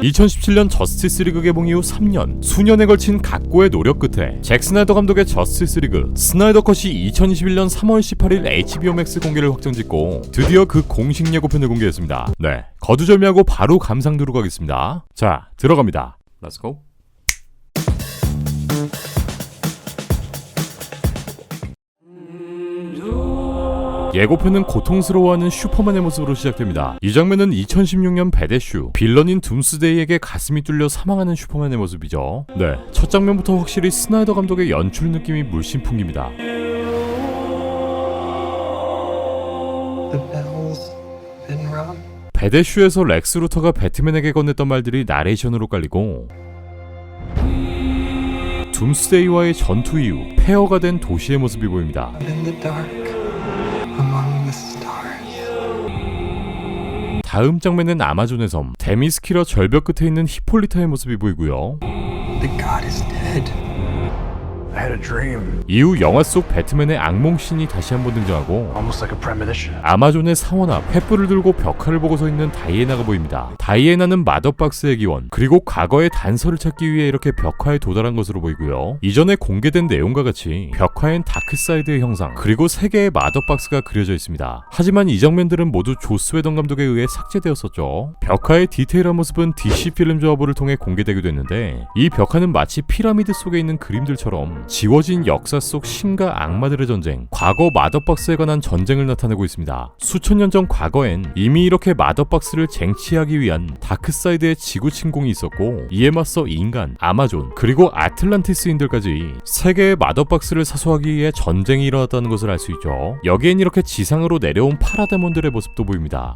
(2017년) 저스티스 리그 개봉 이후 3년, 수년에 걸친 각고의 노력 끝에 잭 스나이더 감독의 저스티스 리그 스나이더 컷이 2021년 3월 18일 HBO Max 공개를 확정짓고 드디어 그 공식 예고편을 공개했습니다. 네, 거두절미하고 바로 감상 들어가겠습니다. 자, 들어갑니다. Let's go. 예고편은 고통스러워하는 슈퍼맨의 모습으로 시작됩니다. 이 장면은 2016년 배대슈, 빌런인 둠스데이에게 가슴이 뚫려 사망하는 슈퍼맨의 모습이죠. 네, 첫 장면부터 확실히 스나이더 감독의 연출 느낌이 물씬 풍깁니다. 배대슈에서 렉스 루터가 배트맨에게 건넸던 말들이 나레이션으로 깔리고, 둠스데이와의 전투 이후 폐허가 된 도시의 모습이 보입니다. 다음 장면은 아마존의 섬 데미스키러 절벽 끝에 있는 히폴리타의 모습이 보이고요. 이후 영화 속 배트맨의 악몽씬이 다시 한번 등장하고, 아마존의 사원 앞 횃불을 들고 벽화를 보고 서 있는 다이애나가 보입니다. 다이애나는 마더박스의 기원, 그리고 과거의 단서를 찾기 위해 이렇게 벽화에 도달한 것으로 보이고요. 이전에 공개된 내용과 같이 벽화엔 다크사이드의 형상, 그리고 3개의 마더박스가 그려져 있습니다. 하지만 이 장면들은 모두 조스 웨던 감독에 의해 삭제되었었죠. 벽화의 디테일한 모습은 DC 필름 조합을 통해 공개되기도 했는데, 이 벽화는 마치 피라미드 속에 있는 그림들처럼 지워진 역사 속 신과 악마들의 전쟁, 과거 마더박스에 관한 전쟁을 나타내고 있습니다. 수천 년 전 과거엔 이미 이렇게 마더박스를 쟁취하기 위한 다크사이드의 지구 침공이 있었고, 이에 맞서 인간, 아마존, 그리고 아틀란티스인들까지 세계의 마더박스를 사수하기 위해 전쟁이 일어났다는 것을 알 수 있죠. 여기엔 이렇게 지상으로 내려온 파라데몬들의 모습도 보입니다.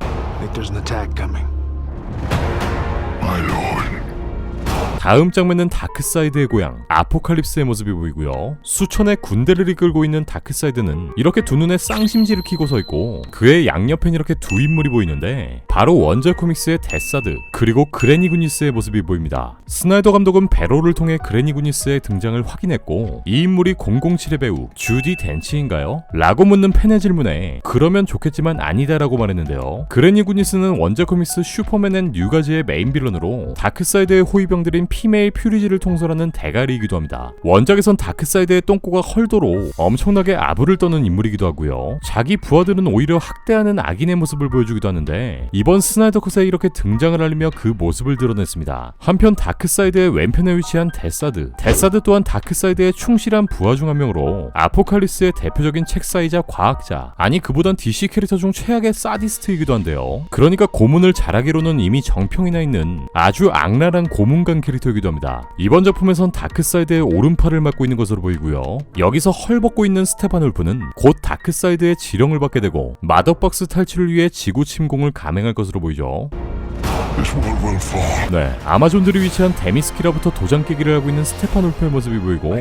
다음 장면은 다크사이드의 고향 아포칼립스의 모습이 보이고요. 수천의 군대를 이끌고 있는 다크사이드는 이렇게 두 눈에 쌍심지를 키고 서 있고, 그의 양옆엔 이렇게 두 인물이 보이는데 바로 원작 코믹스의 데사드, 그리고 그레니 구니스의 모습이 보입니다. 스나이더 감독은 배로를 통해 그레니 구니스의 등장을 확인했고, 이 인물이 007의 배우 주디 덴치인가요? 라고 묻는 팬의 질문에 그러면 좋겠지만 아니다라고 말했는데요. 그레니 구니스는 원작 코믹스 슈퍼맨 앤 뉴가즈의 메인 빌런으로 다크사이드의 호위병들인 피메일 퓨리지를 통솔하는 대가리이기도 합니다. 원작에선 다크사이드의 똥꼬가 헐도로 엄청나게 아부를 떠는 인물이기도 하고요. 자기 부하들은 오히려 학대하는 악인의 모습을 보여주기도 하는데, 이번 스나이더 컷에 이렇게 등장을 알리며 그 모습을 드러냈습니다. 한편 다크사이드의 왼편에 위치한 데사드 또한 다크사이드의 충실한 부하 중 한 명으로 아포칼립스의 대표적인 책사이자 과학자, 아니 그보단 DC 캐릭터 중 최악의 사디스트이기도 한데요. 그러니까 고문을 잘하기로는 이미 정평이나 있는 아주 악랄한 고문관 캐릭터이기도 합니다. 이번 작품에선 다크사이드의 오른팔을 맡고 있는 것으로 보이고요. 여기서 헐벗고 있는 스테판 울프는 곧 다크사이드의 지령을 받게 되고 마더박스 탈출을 위해 지구 침공을 감행할 것으로 보이죠. 네, 아마존들이 위치한 데미스키라부터 도장 깨기를 하고 있는 스테판 울프의 모습이 보이고,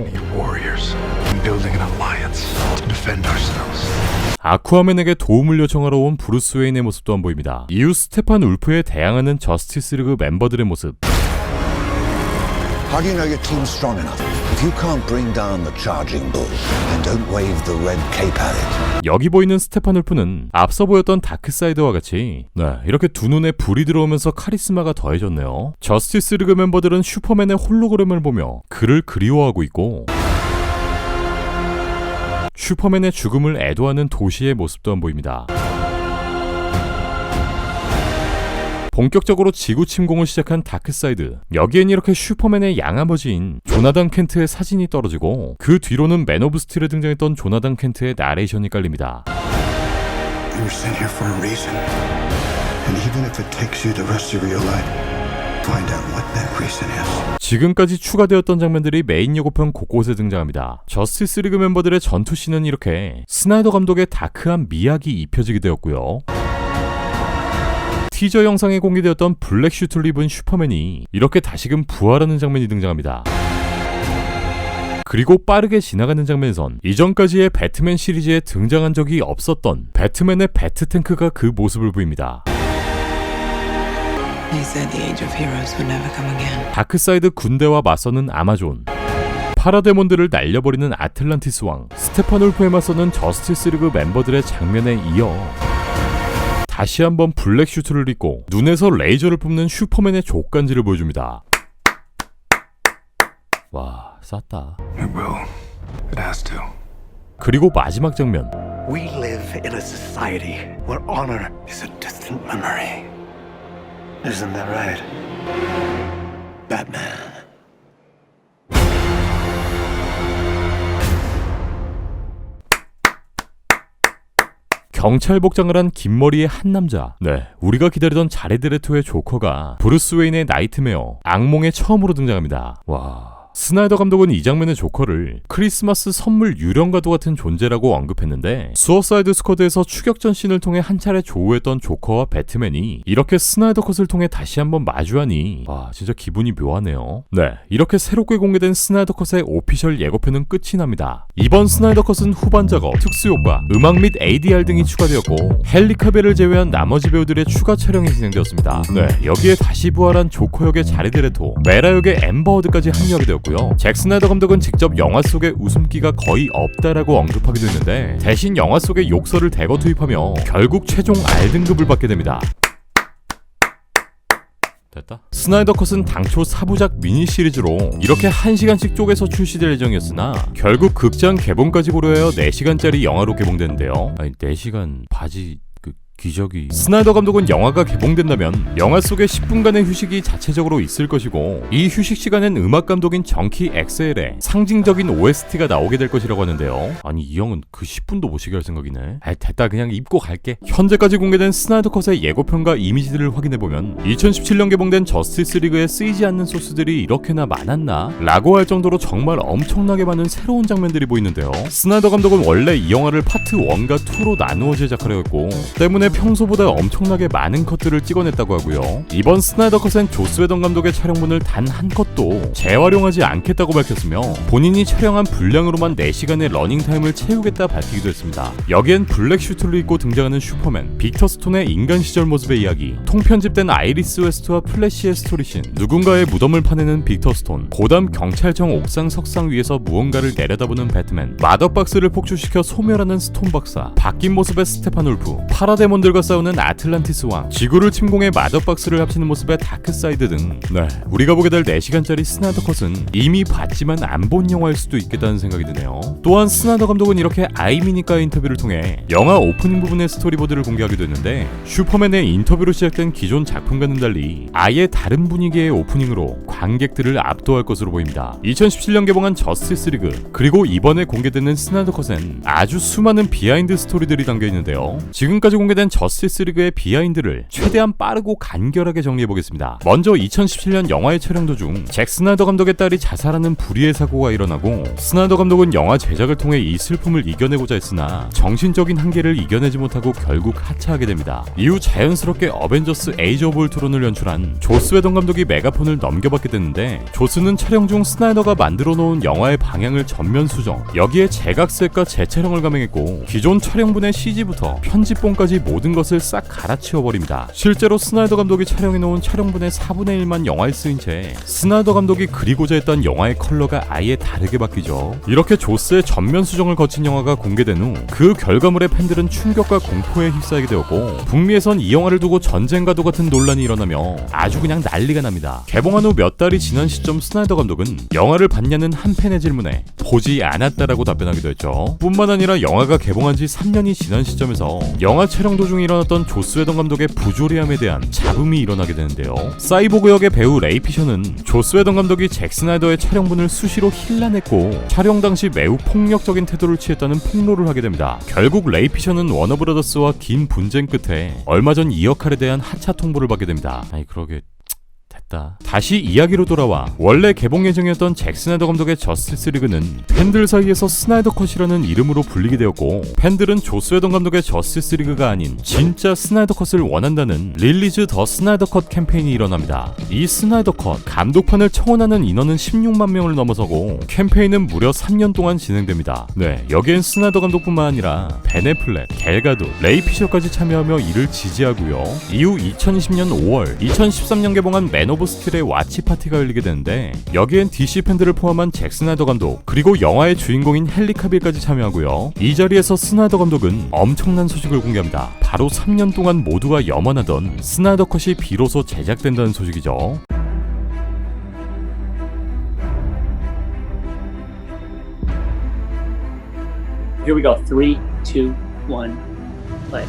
아쿠아맨에게 도움을 요청하러 온 브루스 웨인의 모습 또한 보입니다. 이후 스테판 울프에 대항하는 저스티스 리그 멤버들의 모습. How do you know your team's strong enough? If you can't bring down the charging bull, then don't wave the red cape at it. 여기 보이는 스테판 울프는 앞서 보였던 다크사이드와 같이 이렇게 두 눈에 불이 들어오면서 카리스마가 더해졌네요. 저스티스 리그 멤버들은 슈퍼맨의 홀로그램을 보며 그를 그리워하고 있고, 슈퍼맨의 죽음을 애도하는 도시의 모습 또한 보입니다. 본격적으로 지구 침공을 시작한 다크사이드, 여기엔 이렇게 슈퍼맨의 양아버지인 조나단 켄트의 사진이 떨어지고, 그 뒤로는 맨 오브 스틸에 등장했던 조나단 켄트의 나레이션이 깔립니다. You were sent here for a reason. And even if it takes you the rest of your life, find out what that reason is. 지금까지 추가되었던 장면들이 메인 예고편 곳곳에 등장합니다. 저스티스 리그 멤버들의 전투씬은 이렇게 스나이더 감독의 다크한 미학이 입혀지게 되었고요. 티저 영상에 공개되었던 블랙 슈트를 입은 슈퍼맨이 이렇게 다시금 부활하는 장면이 등장합니다. 그리고 빠르게 지나가는 장면에선 이전까지의 배트맨 시리즈에 등장한 적이 없었던 배트맨의 배트탱크가 그 모습을 보입니다. 다크사이드 군대와 맞서는 아마존, 파라데몬들을 날려버리는 아틀란티스 왕, 스테판 울프에 맞서는 저스티스 리그 멤버들의 장면에 이어 다시 한번 블랙 슈트를 입고 눈에서 레이저를 뿜는 슈퍼맨의 족간지를 보여줍니다. 와, 쌌다. It will. It has to. 그리고 마지막 장면. We live in a society where honor is a distant memory. Isn't that right? Batman. 경찰 복장을 한 긴 머리의 한 남자. 네, 우리가 기다리던 자레드 레토의 조커가 브루스 웨인의 나이트메어, 악몽에 처음으로 등장합니다. 와... 스나이더 감독은 이 장면의 조커를 크리스마스 선물 유령과도 같은 존재라고 언급했는데, 수어사이드 스쿼드에서 추격전 씬을 통해 한 차례 조우했던 조커와 배트맨이 이렇게 스나이더 컷을 통해 다시 한번 마주하니 와, 진짜 기분이 묘하네요. 네, 이렇게 새롭게 공개된 스나이더 컷의 오피셜 예고편은 끝이 납니다. 이번 스나이더 컷은 후반 작업, 특수효과, 음악 및 ADR 등이 추가되었고 헨리 카벨을 제외한 나머지 배우들의 추가 촬영이 진행되었습니다. 네, 여기에 다시 부활한 조커 역의 자레드 레토, 메라 역의 앰버 허드까지 합류하게 되었고요. 잭 스나이더 감독은 직접 영화 속에 웃음기가 거의 없다라고 언급하기도 했는데, 대신 영화 속에 욕설을 대거 투입하며 결국 최종 R등급을 받게 됩니다. 됐다. 스나이더 컷은 당초 4부작 미니 시리즈로 이렇게 1시간씩 쪼개서 출시될 예정이었으나 결국 극장 개봉까지 고려하여 4시간짜리 영화로 개봉되는데요. 아니 4시간 바지... 기적이. 스나이더 감독은 영화가 개봉된다면 영화 속에 10분간의 휴식이 자체적으로 있을 것이고, 이 휴식 시간엔 음악 감독인 정키 엑셀의 상징적인 OST가 나오게 될 것이라고 하는데요. 아니 이 형은 그 10분도 못 쉬게 할 생각이네. 아 됐다, 그냥 입고 갈게. 현재까지 공개된 스나이더 컷의 예고편과 이미지들을 확인해보면 2017년 개봉된 저스티스 리그에 쓰이지 않는 소스들이 이렇게나 많았나? 라고 할 정도로 정말 엄청나게 많은 새로운 장면들이 보이는데요. 스나이더 감독은 원래 이 영화를 파트 1과 2로 나누어 제작하려 했고, 때문에 평소보다 엄청나게 많은 컷들을 찍어냈다고 하고요. 이번 스나이더 컷엔 조스 웨던 감독의 촬영분을 단 한 컷도 재활용하지 않겠다고 밝혔으며, 본인이 촬영한 분량으로만 4시간의 러닝타임을 채우겠다 밝히기도 했습니다. 여기엔 블랙 슈트를 입고 등장하는 슈퍼맨, 빅터 스톤의 인간 시절 모습의 이야기, 통편집된 아이리스 웨스트와 플래시의 스토리씬, 누군가의 무덤을 파내는 빅터 스톤, 고담 경찰청 옥상 석상 위에서 무언가를 내려다보는 배트맨, 마더박스를 폭주시켜 소멸하는 스톤 박사, 바뀐 모습의 스테판 울프, 파라데몬 들과 싸우는 아틀란티스 왕, 지구를 침공해 마더박스를 합치는 모습의 다크사이드 등, 네, 우리가 보게 될 4시간짜리 스나이더 컷은 이미 봤지만 안 본 영화일 수도 있겠다는 생각이 드네요. 또한 스나이더 감독은 이렇게 아이미니카 인터뷰를 통해 영화 오프닝 부분의 스토리보드를 공개하기도 했는데, 슈퍼맨의 인터뷰로 시작된 기존 작품과는 달리 아예 다른 분위기의 오프닝으로 관객들을 압도할 것으로 보입니다. 2017년 개봉한 저스티스 리그, 그리고 이번에 공개되는 스나이더 컷엔 아주 수많은 비하인드 스토리들이 담겨있는데요. 지금까지 공개된 저스티스 리그의 비하인드를 최대한 빠르고 간결하게 정리해보겠습니다. 먼저 2017년 영화의 촬영 도중 잭 스나이더 감독의 딸이 자살하는 불의의 사고가 일어나고, 스나이더 감독은 영화 제작을 통해 이 슬픔을 이겨내고자 했으나 정신적인 한계를 이겨내지 못하고 결국 하차하게 됩니다. 이후 자연스럽게 어벤져스 에이지 오브 울트론을 연출한 조스 웨던 감독이 메가폰을 넘겨받게 됐는데, 조스는 촬영 중 스나이더가 만들어 놓은 영화의 방향을 전면 수정, 여기에 제각색과 재촬영을 감행했고, 기존 촬영분의 CG부터 편집본까지 모든 것을 싹 갈아치워버립니다. 실제로 스나이더 감독이 촬영해놓은 촬영분의 4분의 1만 영화에 쓰인 채 스나이더 감독이 그리고자 했던 영화의 컬러가 아예 다르게 바뀌죠. 이렇게 조스의 전면 수정을 거친 영화가 공개된 후 그 결과물에 팬들은 충격과 공포에 휩싸이게 되었고, 북미에선 이 영화를 두고 전쟁과도 같은 논란이 일어나며 아주 그냥 난리가 납니다. 개봉한 후 몇 달이 지난 시점 스나이더 감독은 영화를 봤냐는 한 팬의 질문에 보지 않았다라고 답변하기도 했죠. 뿐만 아니라 영화가 개봉한 지 3년이 지난 시점에서 영화 촬영 도중 일어났던 조스 웨던 감독의 부조리함에 대한 잡음이 일어나게 되는데요. 사이보그 역의 배우 레이 피셔는 조스 웨던 감독이 잭 스나이더의 촬영분을 수시로 힐난했고 촬영 당시 매우 폭력적인 태도를 취했다는 폭로를 하게 됩니다. 결국 레이 피셔는 워너브라더스와 긴 분쟁 끝에 얼마 전 이 역할에 대한 하차 통보를 받게 됩니다. 아니 그러게 다시 이야기로 돌아와 원래 개봉 예정이었던 잭 스나이더 감독의 저스티스 리그는 팬들 사이에서 스나이더 컷이라는 이름으로 불리게 되었고, 팬들은 조스 웨던 감독의 저스티스 리그가 아닌 진짜 스나이더 컷을 원한다는 릴리즈 더 스나이더 컷 캠페인이 일어납니다. 이 스나이더 컷 감독판을 청원하는 인원은 16만 명을 넘어서고 캠페인은 무려 3년 동안 진행됩니다. 네, 여기엔 스나이더 감독뿐만 아니라 벤 애플렉, 갤 가도, 레이 피셔까지 참여하며 이를 지지하고요. 이후 2020년 5월 2013년 개봉한 맨 오브 오브 스틸의 와치 파티가 열리게 되는데 여기엔 DC 팬들을 포함한 잭 스나이더 감독 그리고 영화의 주인공인 헨리 카빌까지 참여하고요. 이 자리에서 스나이더 감독은 엄청난 소식을 공개합니다. 바로 3년 동안 모두가 염원하던 스나이더 컷이 비로소 제작된다는 소식이죠. Here we go. 3, 2, 1, play.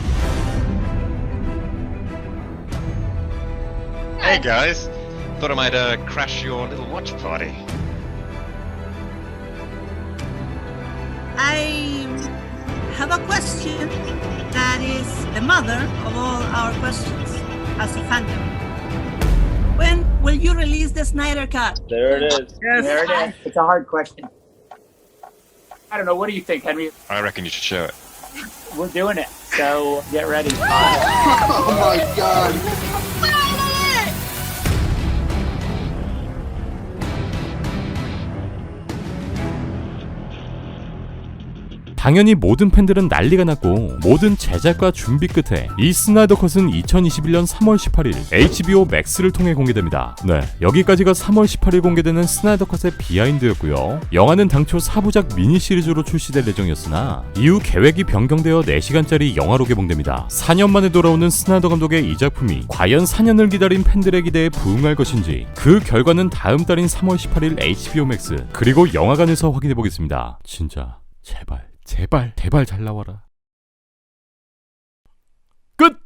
Hey guys, thought I might crash your little watch party. I have a question that is the mother of all our questions as a fandom. When will you release the Snyder Cut? There it is. Yes. There it is. It's a hard question. I don't know. What do you think, Henry? I reckon you should show it. We're doing it. So get ready. Oh my god! 당연히 모든 팬들은 난리가 났고 모든 제작과 준비 끝에 이 스나이더 컷은 2021년 3월 18일 HBO 맥스를 통해 공개됩니다. 네, 여기까지가 3월 18일 공개되는 스나이더 컷의 비하인드였고요. 영화는 당초 4부작 미니 시리즈로 출시될 예정이었으나 이후 계획이 변경되어 4시간짜리 영화로 개봉됩니다. 4년 만에 돌아오는 스나이더 감독의 이 작품이 과연 4년을 기다린 팬들의 기대에 부응할 것인지 그 결과는 다음 달인 3월 18일 HBO 맥스 그리고 영화관에서 확인해 보겠습니다. 진짜 제발 잘 나와라. 끝!